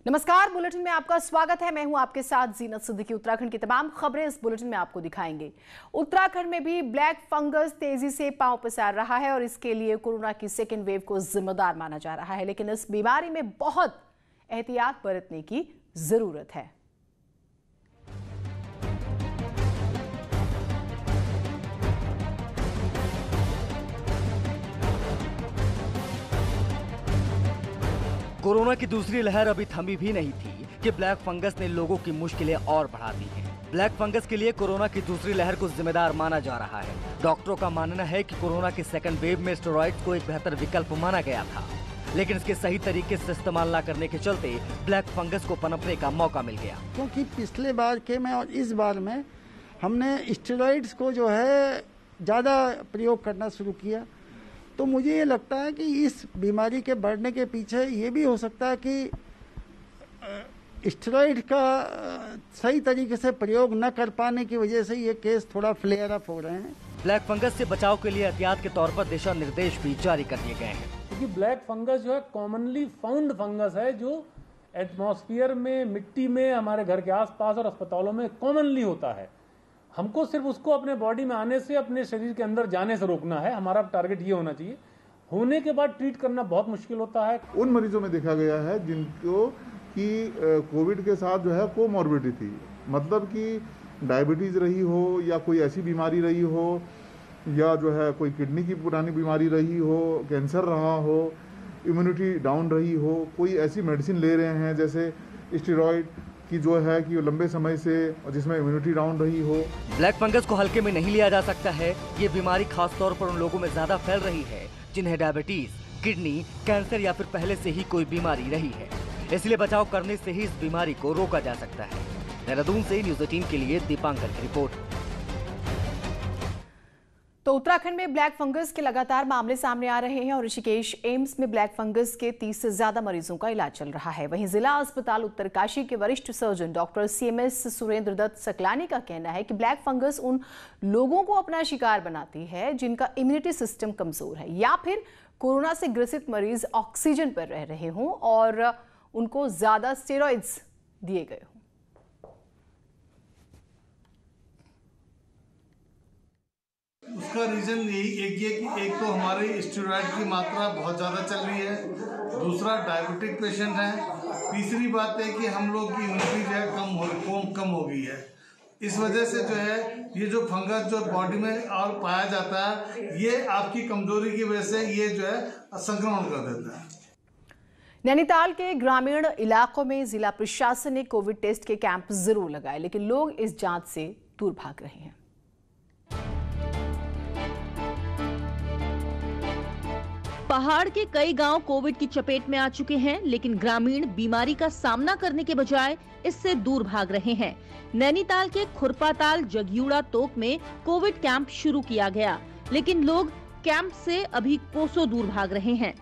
नमस्कार, बुलेटिन में आपका स्वागत है। मैं हूं आपके साथ जीनत सिद्दीकी। उत्तराखंड की तमाम खबरें इस बुलेटिन में आपको दिखाएंगे। उत्तराखंड में भी ब्लैक फंगस तेजी से पांव पसार रहा है और इसके लिए कोरोना की सेकेंड वेव को जिम्मेदार माना जा रहा है, लेकिन इस बीमारी में बहुत एहतियात बरतने की जरूरत है। कोरोना की दूसरी लहर अभी थमी भी नहीं थी कि ब्लैक फंगस ने लोगों की मुश्किलें और बढ़ा दी हैं। ब्लैक फंगस के लिए कोरोना की दूसरी लहर को जिम्मेदार माना जा रहा है। डॉक्टरों का मानना है कि कोरोना के सेकंड वेव में स्टेरॉइड्स को एक बेहतर विकल्प माना गया था, लेकिन इसके सही तरीके से इस्तेमाल न करने के चलते ब्लैक फंगस को पनपने का मौका मिल गया। क्योंकि पिछले बार के में और इस बार में हमने स्टेरॉइड्स को जो है ज़्यादा प्रयोग करना शुरू किया, तो मुझे ये लगता है कि इस बीमारी के बढ़ने के पीछे ये भी हो सकता है कि स्टेरॉइड का सही तरीके से प्रयोग न कर पाने की वजह से ये केस थोड़ा फ्लेयर अप हो रहे हैं। ब्लैक फंगस से बचाव के लिए एहतियात के तौर पर दिशा निर्देश भी जारी कर दिए गए हैं। क्योंकि ब्लैक फंगस जो है कॉमनली फाउंड फंगस है, जो एटमॉस्फेयर में, मिट्टी में, हमारे घर के आसपास और अस्पतालों में कॉमनली होता है। हमको सिर्फ उसको अपने बॉडी में आने से, अपने शरीर के अंदर जाने से रोकना है। हमारा टारगेट ये होना चाहिए। होने के बाद ट्रीट करना बहुत मुश्किल होता है। उन मरीजों में देखा गया है जिनको कि कोविड के साथ जो है कोमॉर्बिडिटी थी, मतलब कि डायबिटीज़ रही हो या कोई ऐसी बीमारी रही हो या जो है कोई किडनी की पुरानी बीमारी रही हो, कैंसर रहा हो, इम्यूनिटी डाउन रही हो, कोई ऐसी मेडिसिन ले रहे हैं जैसे स्टेरॉइड कि जो है कि लंबे समय से जिसमें इम्यूनिटी डाउन रही हो। ब्लैक फंगस को हल्के में नहीं लिया जा सकता है। ये बीमारी खास तौर पर उन लोगों में ज्यादा फैल रही है जिन्हें डायबिटीज, किडनी, कैंसर या फिर पहले से ही कोई बीमारी रही है। इसलिए बचाव करने से ही इस बीमारी को रोका जा सकता है। देहरादून से न्यूज़ 18 के लिए दीपांकर की रिपोर्ट। तो उत्तराखंड में ब्लैक फंगस के लगातार मामले सामने आ रहे हैं और ऋषिकेश एम्स में ब्लैक फंगस के 30 से ज्यादा मरीजों का इलाज चल रहा है। वहीं जिला अस्पताल उत्तरकाशी के वरिष्ठ surgeon doctor CMS Surendra Dutt Saklani का कहना है कि ब्लैक फंगस उन लोगों को अपना शिकार बनाती है जिनका इम्यूनिटी सिस्टम कमजोर है या फिर कोरोना से ग्रसित मरीज ऑक्सीजन पर रह रहे हों और उनको ज्यादा स्टेरॉइड्स दिए गए हों। उसका रीज़न यही एक ये कि एक तो हमारी स्टेरॉइड की मात्रा बहुत ज़्यादा चल रही है, दूसरा डायबिटिक पेशेंट है, तीसरी बात है कि हम लोग की इम्यूनिटी जो है कम हो गई है। इस वजह से जो है ये जो फंगस जो बॉडी में और पाया जाता है, ये आपकी कमजोरी की वजह से ये जो है संक्रमण कर देता है। नैनीताल के ग्रामीण इलाकों में जिला प्रशासन ने कोविड टेस्ट के कैंप जरूर लगाए, लेकिन लोग इस जांच से दूर भाग रहे हैं। पहाड़ के कई गांव कोविड की चपेट में आ चुके हैं, लेकिन ग्रामीण बीमारी का सामना करने के बजाय इससे दूर भाग रहे हैं। नैनीताल के खुरपाताल जगयूड़ा तोक में कोविड कैंप शुरू किया गया, लेकिन लोग कैंप से अभी कोसों दूर भाग रहे हैं।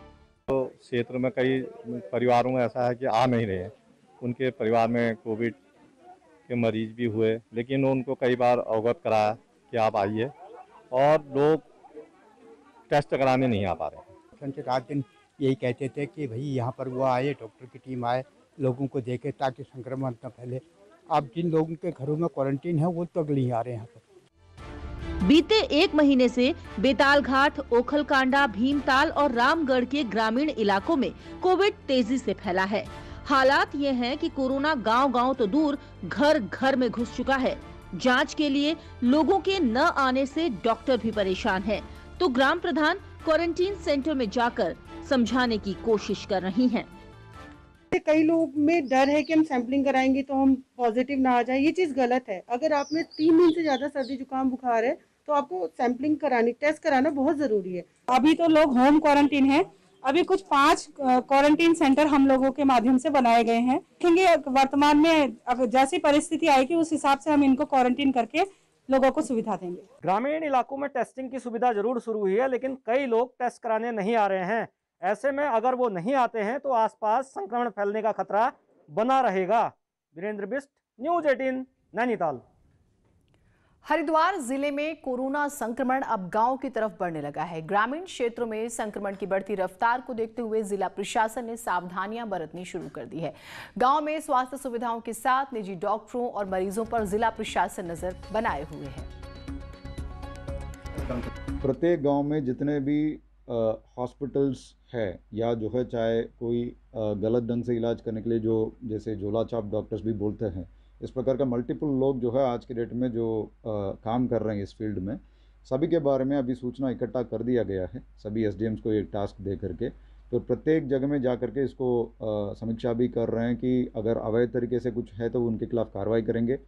तो क्षेत्र में कई परिवारों में ऐसा है कि आ नहीं रहे, उनके परिवार में कोविड के मरीज भी हुए, लेकिन उनको कई बार अवगत कराया कि आप आइए, और लोग टेस्ट कराने नहीं आ पा रहे। रात दिन यही कहते थे कि भाई यहाँ पर वो आए, डॉक्टर की टीम आए, लोगों को देखे ताकि संक्रमण न फैले। अब जिन लोगों के घरों में क्वारंटीन है वो तो नहीं आ रहे यहाँ पर। बीते 1 महीने से बेताल घाट, ओखलकांडा, भीमताल और रामगढ़ के ग्रामीण इलाकों में कोविड तेजी से फैला है। हालात ये हैं कि कोरोना गांव-गांव तो दूर, घर घर में घुस चुका है। जांच के लिए लोगों के न आने से डॉक्टर भी परेशान हैं, तो ग्राम प्रधान क्वारंटीन सेंटर में जाकर समझाने की कोशिश कर रही हैं। कई लोग में डर है कि हम सैंपलिंग कराएंगे तो हम पॉजिटिव ना आ जाए। ये चीज गलत है। अगर आप में 3 दिन से ज्यादा सर्दी जुकाम बुखार है तो आपको सैंपलिंग करानी, टेस्ट कराना बहुत जरूरी है। अभी तो लोग होम क्वारंटीन है। अभी कुछ 5 क्वारंटीन सेंटर हम लोगों के माध्यम से बनाए गए हैं। देखेंगे वर्तमान में अगर जैसी परिस्थिति आएगी उस हिसाब से हम इनको क्वारंटीन करके लोगों को सुविधा देंगे। ग्रामीण इलाकों में टेस्टिंग की सुविधा जरूर शुरू हुई है, लेकिन कई लोग टेस्ट कराने नहीं आ रहे हैं। ऐसे में अगर वो नहीं आते हैं तो आसपास संक्रमण फैलने का खतरा बना रहेगा। वीरेंद्र बिष्ट, न्यूज़ 18, नैनीताल। हरिद्वार जिले में कोरोना संक्रमण अब गांव की तरफ बढ़ने लगा है। ग्रामीण क्षेत्रों में संक्रमण की बढ़ती रफ्तार को देखते हुए जिला प्रशासन ने सावधानियां बरतनी शुरू कर दी है। गांव में स्वास्थ्य सुविधाओं के साथ निजी डॉक्टरों और मरीजों पर जिला प्रशासन नजर बनाए हुए है। प्रत्येक गांव में जितने भी हॉस्पिटल्स है या जो है चाहे कोई गलत ढंग से इलाज करने के लिए जो जैसे झोला छाप डॉक्टर्स भी बोलते हैं, इस प्रकार का मल्टीपल लोग जो है आज के डेट में जो काम कर रहे हैं इस फील्ड में, सभी के बारे में अभी सूचना इकट्ठा कर दिया गया है। सभी एसडीएम्स को एक टास्क दे करके तो प्रत्येक जगह में जा करके इसको समीक्षा भी कर रहे हैं कि अगर अवैध तरीके से कुछ है तो उनके खिलाफ कार्रवाई करेंगे।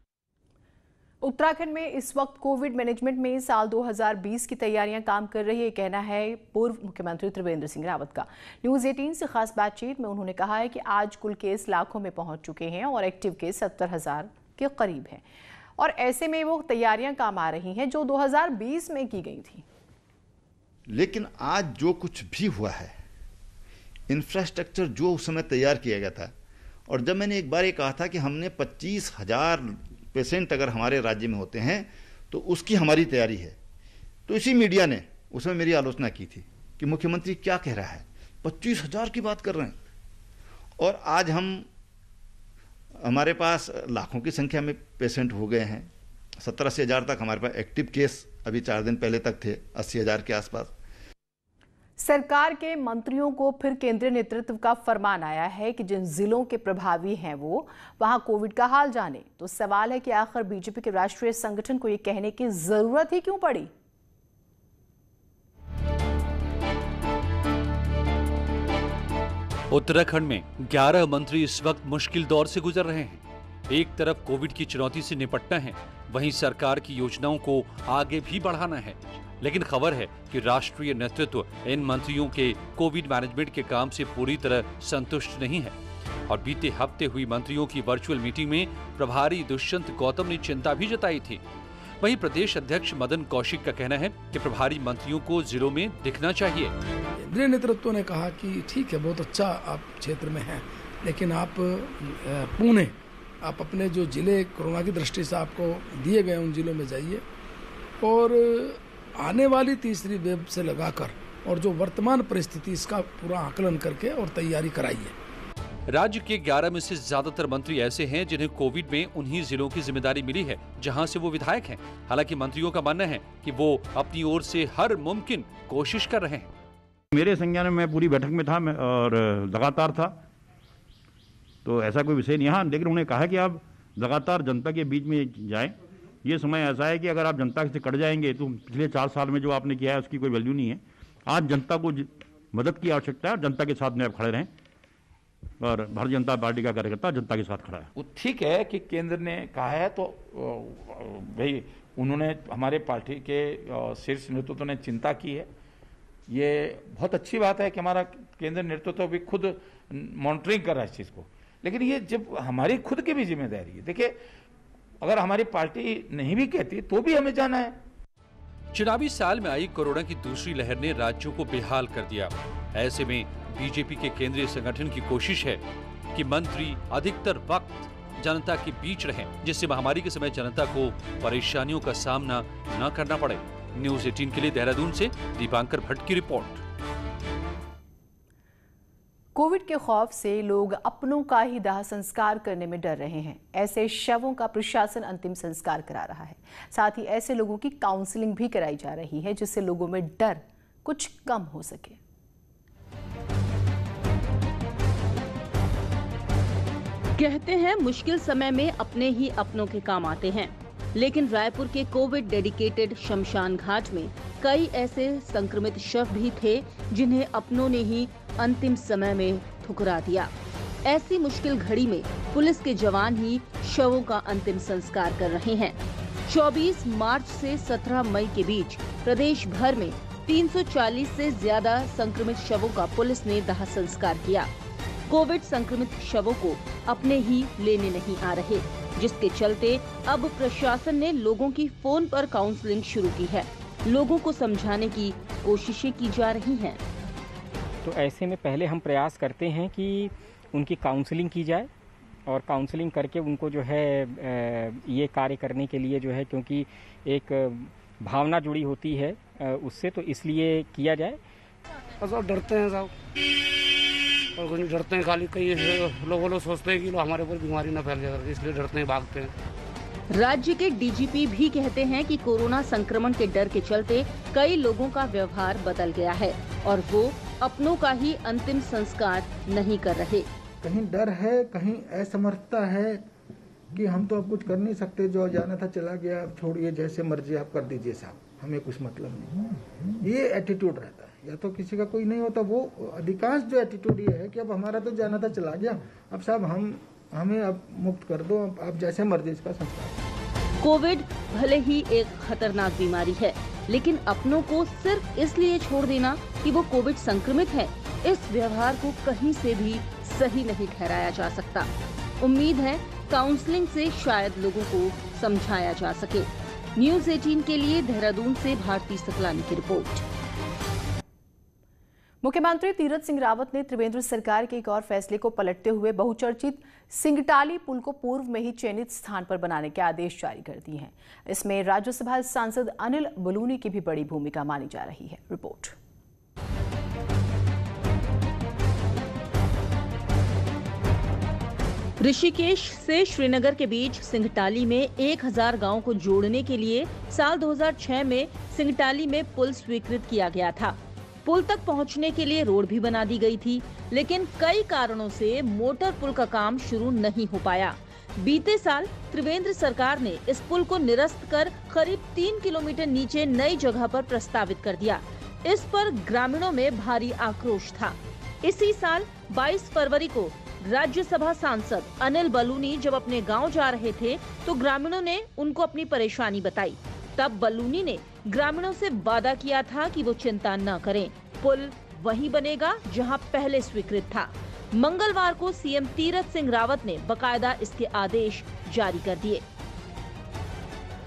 उत्तराखंड में इस वक्त कोविड मैनेजमेंट में साल 2020 की तैयारियां काम कर रही है, कहना है पूर्व मुख्यमंत्री त्रिवेंद्र सिंह रावत का। न्यूज़ 18 से खास बातचीत में उन्होंने कहा है कि आज कुल केस लाखों में पहुंच चुके हैं और एक्टिव केस 70,000 के करीब हैं और ऐसे में वो तैयारियां काम आ रही हैं जो 2020 में की गई थी। लेकिन आज जो कुछ भी हुआ है, इंफ्रास्ट्रक्चर जो उस समय तैयार किया गया था, और जब मैंने एक बार ये कहा था कि हमने 25,000 पेशेंट अगर हमारे राज्य में होते हैं तो उसकी हमारी तैयारी है, तो इसी मीडिया ने उसमें मेरी आलोचना की थी कि मुख्यमंत्री क्या कह रहा है, 25,000 की बात कर रहे हैं। और आज हमारे पास लाखों की संख्या में पेशेंट हो गए हैं। 70-80,000 तक हमारे पास एक्टिव केस अभी 4 दिन पहले तक थे, 80,000 के आसपास। सरकार के मंत्रियों को फिर केंद्रीय नेतृत्व का फरमान आया है कि जिन जिलों के प्रभावी हैं वो वहां कोविड का हाल जाने। तो सवाल है कि आखिर बीजेपी के राष्ट्रीय संगठन को ये कहने की जरूरत ही क्यों पड़ी। उत्तराखंड में 11 मंत्री इस वक्त मुश्किल दौर से गुजर रहे हैं। एक तरफ कोविड की चुनौती से निपटना है, वहीं सरकार की योजनाओं को आगे भी बढ़ाना है। लेकिन खबर है कि राष्ट्रीय नेतृत्व इन मंत्रियों के कोविड मैनेजमेंट के काम से पूरी तरह संतुष्ट नहीं है और बीते हफ्ते हुई मंत्रियों की वर्चुअल मीटिंग में प्रभारी दुष्यंत गौतम ने चिंता भी जताई थी। वहीं प्रदेश अध्यक्ष मदन कौशिक का कहना है कि प्रभारी मंत्रियों को जिलों में दिखना चाहिए। केंद्रीय नेतृत्व ने कहा कि ठीक है, बहुत अच्छा आप क्षेत्र में हैं, लेकिन आप पुणे, आप अपने जो जिले कोरोना की दृष्टि से आपको दिए गए उन जिलों में जाइए और आने वाली तीसरी वेव से लगाकर और जो वर्तमान परिस्थिति इसका पूरा आकलन करके और तैयारी कराइए। राज्य के 11 में से ज्यादातर मंत्री ऐसे हैं जिन्हें कोविड में उन्हीं जिलों की जिम्मेदारी मिली है जहां से वो विधायक हैं। हालांकि मंत्रियों का मानना है कि वो अपनी ओर से हर मुमकिन कोशिश कर रहे हैं। मेरे संज्ञान में मैं पूरी बैठक में था और लगातार था, तो ऐसा कोई विषय नहीं। हाँ, लेकिन उन्होंने कहा कि आप लगातार जनता के बीच में जाएं। ये समय ऐसा है कि अगर आप जनता से कट जाएंगे तो पिछले 4 साल में जो आपने किया है उसकी कोई वैल्यू नहीं है। आज जनता को मदद की आवश्यकता है और जनता के साथ में आप खड़े रहें और भारतीय जनता पार्टी का कार्यकर्ता जनता के साथ खड़ा है। वो ठीक है कि केंद्र ने कहा है तो भाई उन्होंने हमारे पार्टी के शीर्ष नेतृत्व ने चिंता की है। ये बहुत अच्छी बात है कि हमारा केंद्र नेतृत्व भी खुद मॉनिटरिंग कर रहा है इस चीज़ को, लेकिन ये जब हमारी खुद की भी जिम्मेदारी है। देखिए, अगर हमारी पार्टी नहीं भी कहती तो भी हमें जाना है। चुनावी साल में आई कोरोना की दूसरी लहर ने राज्यों को बेहाल कर दिया। ऐसे में बीजेपी के केंद्रीय संगठन की कोशिश है कि मंत्री अधिकतर वक्त जनता के बीच रहें, जिससे महामारी के समय जनता को परेशानियों का सामना न करना पड़े। न्यूज़ 18 के लिए देहरादून से दीपांकर भट्ट की रिपोर्ट। कोविड के खौफ से लोग अपनों का ही दाह संस्कार करने में डर रहे हैं। ऐसे शवों का प्रशासन अंतिम संस्कार करा रहा है। साथ ही ऐसे लोगों की काउंसलिंग भी कराई जा रही है जिससे लोगों में डर कुछ कम हो सके। कहते हैं मुश्किल समय में अपने ही अपनों के काम आते हैं, लेकिन रायपुर के कोविड डेडिकेटेड शमशान घाट में कई ऐसे संक्रमित शव भी थे जिन्हें अपनों ने ही अंतिम समय में ठुकरा दिया। ऐसी मुश्किल घड़ी में पुलिस के जवान ही शवों का अंतिम संस्कार कर रहे हैं। 24 मार्च से 17 मई के बीच प्रदेश भर में 340 से ज्यादा संक्रमित शवों का पुलिस ने दाह संस्कार किया। कोविड संक्रमित शवों को अपने ही लेने नहीं आ रहे, जिसके चलते अब प्रशासन ने लोगों की फोन पर काउंसलिंग शुरू की है। लोगों को समझाने की कोशिशें की जा रही हैं। तो ऐसे में पहले हम प्रयास करते हैं कि उनकी काउंसलिंग की जाए और काउंसलिंग करके उनको जो है ये कार्य करने के लिए जो है, क्योंकि एक भावना जुड़ी होती है उससे, तो इसलिए किया जाए। सब डरते हैं साहब, और कुछ डरते हैं, खाली कई लोग सोचते हैं कि हमारे ऊपर बीमारी ना फैल जाए, इसलिए डरते हैं, भागते हैं। राज्य के डीजीपी भी कहते हैं कि कोरोना संक्रमण के डर के चलते कई लोगों का व्यवहार बदल गया है और वो अपनों का ही अंतिम संस्कार नहीं कर रहे। कहीं डर है, कहीं असमर्थता है कि हम तो अब कुछ कर नहीं सकते, जो जाना था चला गया, अब छोड़िए, जैसे मर्जी आप कर दीजिए साहब, हमें कुछ मतलब नहीं। ये एटीट्यूड रहता है, या तो किसी का कोई नहीं होता, वो अधिकांश जो एटीट्यूड ये है कि अब हमारा तो जाना था चला गया, अब साहब हमें अब मुक्त कर दो, आप जैसे मर्जी इसका संस्कार। कोविड भले ही एक खतरनाक बीमारी है, लेकिन अपनों को सिर्फ इसलिए छोड़ देना कि वो कोविड संक्रमित है, इस व्यवहार को कहीं से भी सही नहीं ठहराया जा सकता। उम्मीद है काउंसलिंग से शायद लोगों को समझाया जा सके। न्यूज़ 18 के लिए देहरादून से भारती सकलानी की रिपोर्ट। मुख्यमंत्री तीरथ सिंह रावत ने त्रिवेंद्र सरकार के एक और फैसले को पलटते हुए बहुचर्चित सिंगटाली पुल को पूर्व में ही चयनित स्थान पर बनाने के आदेश जारी कर दिए हैं। इसमें राज्यसभा सांसद अनिल बलूनी की भी बड़ी भूमिका मानी जा रही है। रिपोर्ट। ऋषिकेश से श्रीनगर के बीच सिंगटाली में 1000 गांवों को जोड़ने के लिए साल 2006 में सिंगटाली में पुल स्वीकृत किया गया था। पुल तक पहुंचने के लिए रोड भी बना दी गई थी, लेकिन कई कारणों से मोटर पुल का काम शुरू नहीं हो पाया। बीते साल त्रिवेंद्र सरकार ने इस पुल को निरस्त कर करीब 3 किलोमीटर नीचे नई जगह पर प्रस्तावित कर दिया। इस पर ग्रामीणों में भारी आक्रोश था। इसी साल 22 फरवरी को राज्यसभा सांसद अनिल बलूनी जब अपने गांव जा रहे थे तो ग्रामीणों ने उनको अपनी परेशानी बताई। तब बलूनी ने ग्रामीणों से वादा किया था कि वो चिंता न करें, पुल वहीं बनेगा जहां पहले स्वीकृत था। मंगलवार को सीएम तीरथ सिंह रावत ने बकायदा इसके आदेश जारी कर दिए।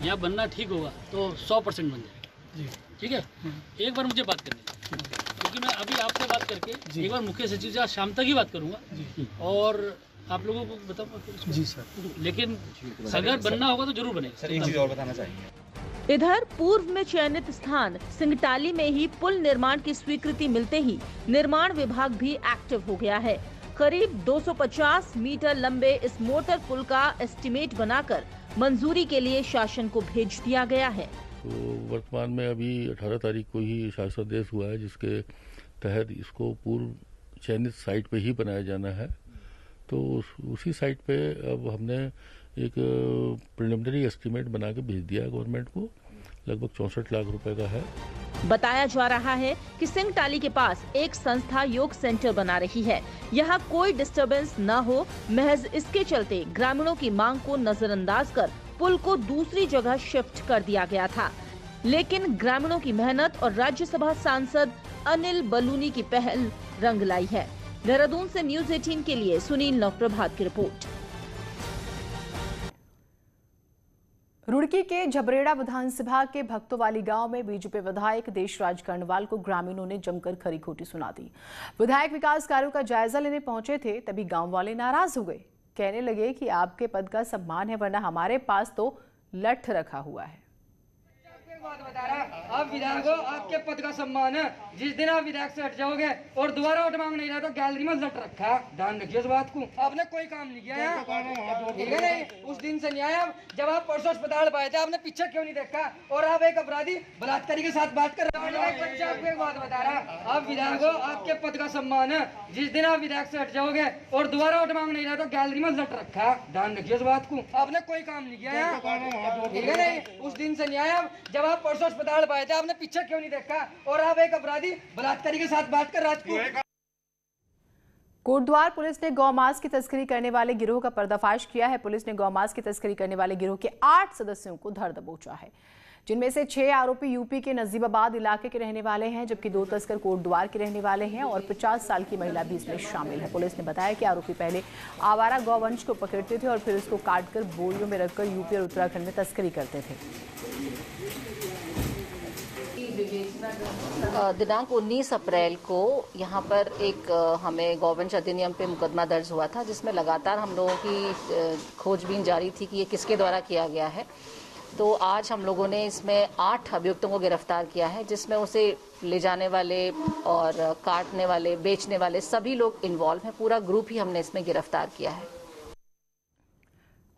यहाँ बनना ठीक होगा तो 100% बन जाएगा। ठीक है, एक बार मुझे बात करनी है, क्योंकि मैं अभी आपसे बात करके एक बार मुख्य सचिव से शाम तक ही बात करूंगा और आप लोगों को बताऊंगा। जी सर, लेकिन अगर बनना होगा तो जरूर बनेगा। सर, एक चीज और बताना चाहिए। इधर पूर्व में चयनित स्थान सिंगटाली में ही पुल निर्माण की स्वीकृति मिलते ही निर्माण विभाग भी एक्टिव हो गया है। करीब 250 मीटर लंबे इस मोटर पुल का एस्टीमेट बनाकर मंजूरी के लिए शासन को भेज दिया गया है। तो वर्तमान में अभी 18 तारीख को ही शासनादेश हुआ है, जिसके तहत इसको पूर्व चयनित साइट पे ही बनाया जाना है। तो उसी साइट पे अब हमने एक प्रिलिमिनरी एस्टीमेट बना के भेज दिया है गवर्नमेंट को, लगभग 64 लाख रुपए का है। बताया जा रहा है कि सिंगटाली के पास एक संस्था योग सेंटर बना रही है। यहाँ कोई डिस्टरबेंस न हो, महज इसके चलते ग्रामीणों की मांग को नजरअंदाज कर पुल को दूसरी जगह शिफ्ट कर दिया गया था। लेकिन ग्रामीणों की मेहनत और राज्यसभा सांसद अनिल बलूनी की पहल रंग लाई है। देहरादून से न्यूज़ 18 के लिए सुनील नवप्रभात की रिपोर्ट। रुड़की के झबरेड़ा विधानसभा के भक्तोवाली गांव में बीजेपी विधायक देशराज कर्णवाल को ग्रामीणों ने जमकर खरी खोटी सुना दी। विधायक विकास कार्यों का जायजा लेने पहुंचे थे, तभी गांव वाले नाराज हो गए। कहने लगे कि आपके पद का सम्मान है, वरना हमारे पास तो लठ रखा हुआ है। आप विधायक हो, आपके पद का सम्मान है। जिस दिन आप विधायक से हट जाओगे और दोबारा वोट मांग नहीं रहा तो गैलरी में लट रखा है, ध्यान रखिए इस बात को। आपने कोई काम नहीं किया है, ठीक है नहीं? उस दिन से नहीं आया। जब आप परसों अस्पताल पाए थे, आपने पीछे क्यों नहीं देखा? और आप एक अपराधी बलात्कारी के साथ बात कर रहे हैं। आपको एक बात बता रहा, आप विधायक हो, आपके पद का सम्मान है। जिस दिन आप विधायक से हट जाओगे और दोबारा वोट मांग नहीं रहा तो गैलरी में लट रखा है, ध्यान रखिए इस बात को। आपने कोई काम नहीं किया है, ठीक है नहीं? उस दिन से नहीं आया। जब आप परसों अस्पताल पाए थे, आपने पीछे क्यों नहीं देखा? और आप एक अपराधी बलात्कारी के साथ बात कर रात को। कोटद्वार पुलिस ने गौमांस की तस्करी करने वाले गिरोह का पर्दाफाश किया है। पुलिस ने गौमांस की तस्करी करने वाले गिरोह के 8 सदस्यों को धर दबोचा है, जिनमें से 6 आरोपी यूपी के नजीबाबाद इलाके के रहने वाले हैं, जबकि 2 तस्कर कोटद्वार के रहने वाले हैं और 50 साल की महिला भी इसमें शामिल है। पुलिस ने बताया कि आरोपी पहले आवारा गौवंश को पकड़ते थे और फिर उसको काटकर बोरियों में रखकर यूपी और उत्तराखंड में तस्करी करते थे। दिनांक 19 अप्रैल को यहाँ पर एक हमें गौवंश अधिनियम पे मुकदमा दर्ज हुआ था, जिसमें लगातार हम लोगों की खोजबीन जारी थी कि ये किसके द्वारा किया गया है। तो आज हम लोगों ने इसमें 8 अभियुक्तों को गिरफ्तार किया है, जिसमें उसे ले जाने वाले और काटने वाले, बेचने वाले सभी लोग इन्वॉल्व हैं। पूरा ग्रुप ही हमने इसमें गिरफ्तार किया है।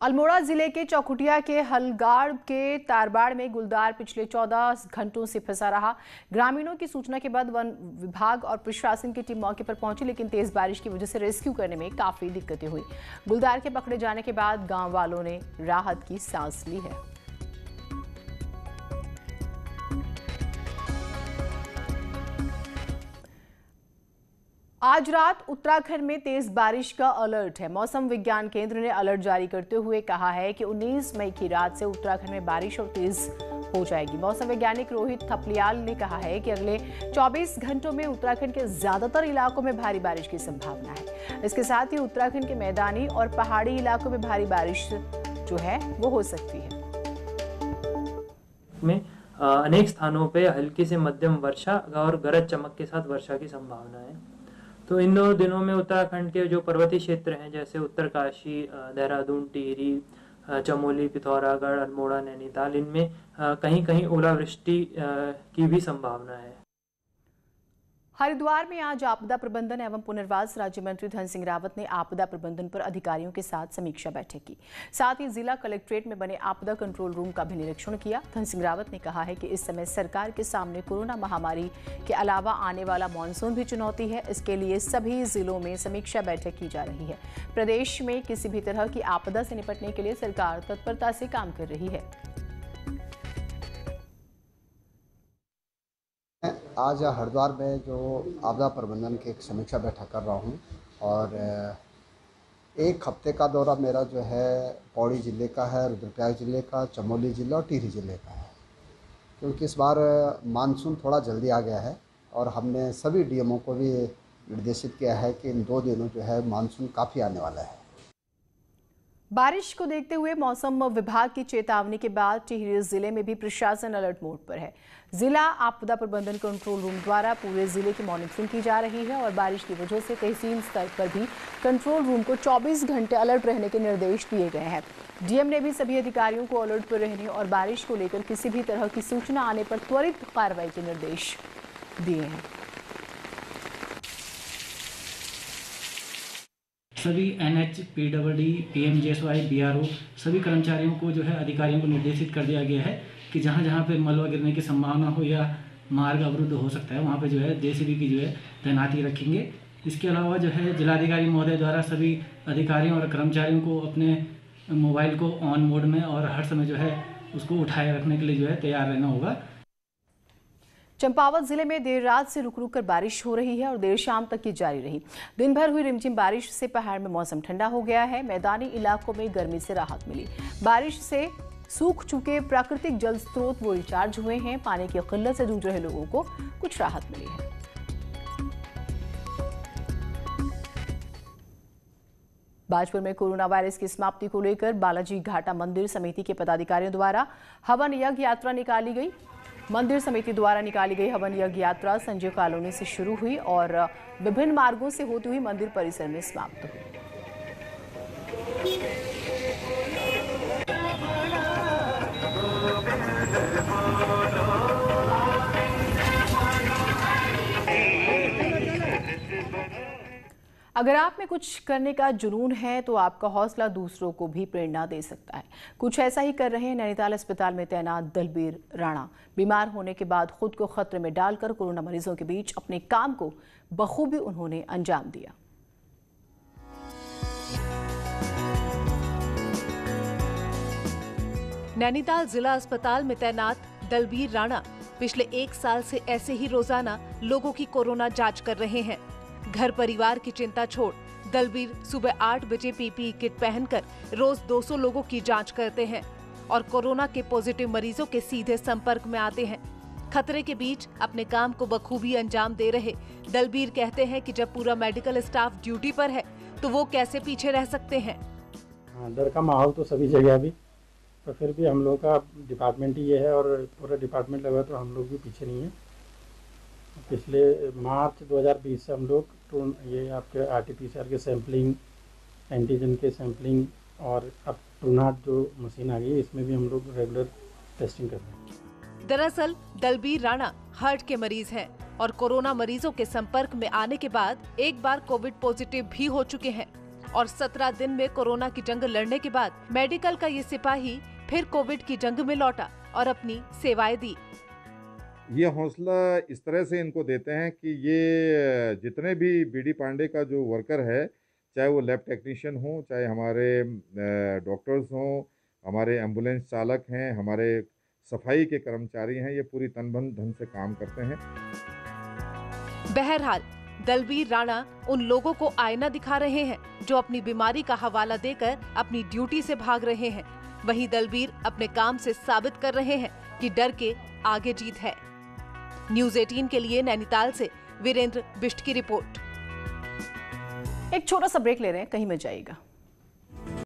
अल्मोड़ा जिले के चौखुटिया के हलगाड़ के तारबाड़ में गुलदार पिछले 14 घंटों से फंसा रहा। ग्रामीणों की सूचना के बाद वन विभाग और प्रशासन की टीम मौके पर पहुंची, लेकिन तेज बारिश की वजह से रेस्क्यू करने में काफी दिक्कतें हुई। गुलदार के पकड़े जाने के बाद गांव वालों ने राहत की सांस ली है। आज रात उत्तराखंड में तेज बारिश का अलर्ट है। मौसम विज्ञान केंद्र ने अलर्ट जारी करते हुए कहा है कि 19 मई की रात से उत्तराखंड में बारिश और तेज हो जाएगी। मौसम वैज्ञानिक रोहित थपलियाल ने कहा है कि अगले 24 घंटों में उत्तराखंड के ज्यादातर इलाकों में भारी बारिश की संभावना है। इसके साथ ही उत्तराखंड के मैदानी और पहाड़ी इलाकों में भारी बारिश जो है वो हो सकती है। में अनेक स्थानों पे हल्की से मध्यम वर्षा और गरज चमक के साथ वर्षा की संभावना है। तो इन 2 दिनों में उत्तराखंड के जो पर्वतीय क्षेत्र हैं, जैसे उत्तरकाशी, देहरादून, टिहरी, चमोली, पिथौरागढ़, अल्मोड़ा, नैनीताल, इनमें कहीं कहीं ओलावृष्टि की भी संभावना है। हरिद्वार में आज आपदा प्रबंधन एवं पुनर्वास राज्य मंत्री धन सिंह रावत ने आपदा प्रबंधन पर अधिकारियों के साथ समीक्षा बैठक की। साथ ही जिला कलेक्ट्रेट में बने आपदा कंट्रोल रूम का भी निरीक्षण किया। धन सिंह रावत ने कहा है कि इस समय सरकार के सामने कोरोना महामारी के अलावा आने वाला मानसून भी चुनौती है। इसके लिए सभी जिलों में समीक्षा बैठक की जा रही है। प्रदेश में किसी भी तरह की आपदा से निपटने के लिए सरकार तत्परता से काम कर रही है। आज हरिद्वार में जो आपदा प्रबंधन की एक समीक्षा बैठक कर रहा हूं और एक हफ्ते का दौरा मेरा जो है पौड़ी ज़िले का है, रुद्रप्रयाग ज़िले का, चमोली ज़िला और टिहरी ज़िले का है, क्योंकि इस बार मानसून थोड़ा जल्दी आ गया है और हमने सभी डीएमओ को भी निर्देशित किया है कि इन 2 दिनों जो है मानसून काफ़ी आने वाला है। बारिश को देखते हुए मौसम विभाग की चेतावनी के बाद टिहरी जिले में भी प्रशासन अलर्ट मोड पर है। जिला आपदा प्रबंधन कंट्रोल रूम द्वारा पूरे जिले की मॉनिटरिंग की जा रही है और बारिश की वजह से तहसील स्तर पर भी कंट्रोल रूम को 24 घंटे अलर्ट रहने के निर्देश दिए गए हैं। डीएम ने भी सभी अधिकारियों को अलर्ट पर रहने और बारिश को लेकर किसी भी तरह की सूचना आने पर त्वरित कार्रवाई के निर्देश दिए हैं। सभी एनएच, पीडब्ल्यूडी, पीएमजीएसवाई, बीआरओ सभी कर्मचारियों को जो है अधिकारियों को निर्देशित कर दिया गया है कि जहाँ जहाँ पे मलबा गिरने की संभावना हो या मार्ग अवरुद्ध हो सकता है, वहाँ पे जो है जेसीबी की जो है तैनाती रखेंगे। इसके अलावा जो है जिलाधिकारी महोदय द्वारा सभी अधिकारियों और कर्मचारियों को अपने मोबाइल को ऑन मोड में और हर समय जो है उसको उठाए रखने के लिए जो है तैयार रहना होगा। चंपावत जिले में देर रात से रुक रुक कर बारिश हो रही है और देर शाम तक की जारी रही। दिन भर हुई रिमझिम बारिश से पहाड़ में मौसम ठंडा हो गया है। मैदानी इलाकों में गर्मी से राहत मिली। बारिश से सूख चुके प्राकृतिक जल स्रोत वो रिचार्ज हुए हैं। पानी की किल्लत से जूझ रहे लोगों को कुछ राहत मिली है। बाजपुर में कोरोना वायरस की समाप्ति को लेकर बालाजी घाटा मंदिर समिति के पदाधिकारियों द्वारा हवन यज्ञ यात्रा निकाली गई। मंदिर समिति द्वारा निकाली गई हवन यज्ञ यात्रा संजय कॉलोनी से शुरू हुई और विभिन्न मार्गों से होती हुई मंदिर परिसर में समाप्त हुई। अगर आप में कुछ करने का जुनून है तो आपका हौसला दूसरों को भी प्रेरणा दे सकता है। कुछ ऐसा ही कर रहे हैं नैनीताल अस्पताल में तैनात दलबीर राणा। बीमार होने के बाद खुद को खतरे में डालकर कोरोना मरीजों के बीच अपने काम को बखूबी उन्होंने अंजाम दिया। नैनीताल जिला अस्पताल में तैनात दलबीर राणा पिछले 1 साल से ऐसे ही रोजाना लोगों की कोरोना जांच कर रहे हैं। घर परिवार की चिंता छोड़ दलबीर सुबह 8 बजे पीपीई किट पहनकर रोज 200 लोगों की जांच करते हैं और कोरोना के पॉजिटिव मरीजों के सीधे संपर्क में आते हैं। खतरे के बीच अपने काम को बखूबी अंजाम दे रहे दलबीर कहते हैं कि जब पूरा मेडिकल स्टाफ ड्यूटी पर है तो वो कैसे पीछे रह सकते हैं। डर का माहौल तो सभी जगह भी, तो फिर भी हम लोग का डिपार्टमेंट ही ये है और पूरा डिपार्टमेंट लगा तो हम लोग भी पीछे नहीं है। पिछले मार्च 2020 से हम लोग ये आपके RT-PCR के सैम्पलिंग, एंटीजन के सैम्पलिंग और अब ट्रूनाट जो मशीन आ गई है इसमें भी हम लोग रेगुलर टेस्टिंग कर रहे हैं। दरअसल दलबीर राणा हार्ट के मरीज हैं और कोरोना मरीजों के संपर्क में आने के बाद एक बार कोविड पॉजिटिव भी हो चुके हैं और 17 दिन में कोरोना की जंग लड़ने के बाद मेडिकल का ये सिपाही फिर कोविड की जंग में लौटा और अपनी सेवाएं दी। ये हौसला इस तरह से इनको देते हैं कि ये जितने भी बीडी पांडे का जो वर्कर है, चाहे वो लैब टेक्नीशियन हो, चाहे हमारे डॉक्टर्स हों, हमारे एम्बुलेंस चालक हैं, हमारे सफाई के कर्मचारी हैं, ये पूरी तन-मन धन से काम करते हैं। बहरहाल दलबीर राणा उन लोगों को आईना दिखा रहे हैं जो अपनी बीमारी का हवाला देकर अपनी ड्यूटी से भाग रहे हैं। वहीं दलबीर अपने काम से साबित कर रहे हैं कि डर के आगे जीत है। न्यूज़ 18 के लिए नैनीताल से वीरेंद्र बिष्ट की रिपोर्ट। एक छोटा सा ब्रेक ले रहे हैं, कहीं मत जाइएगा।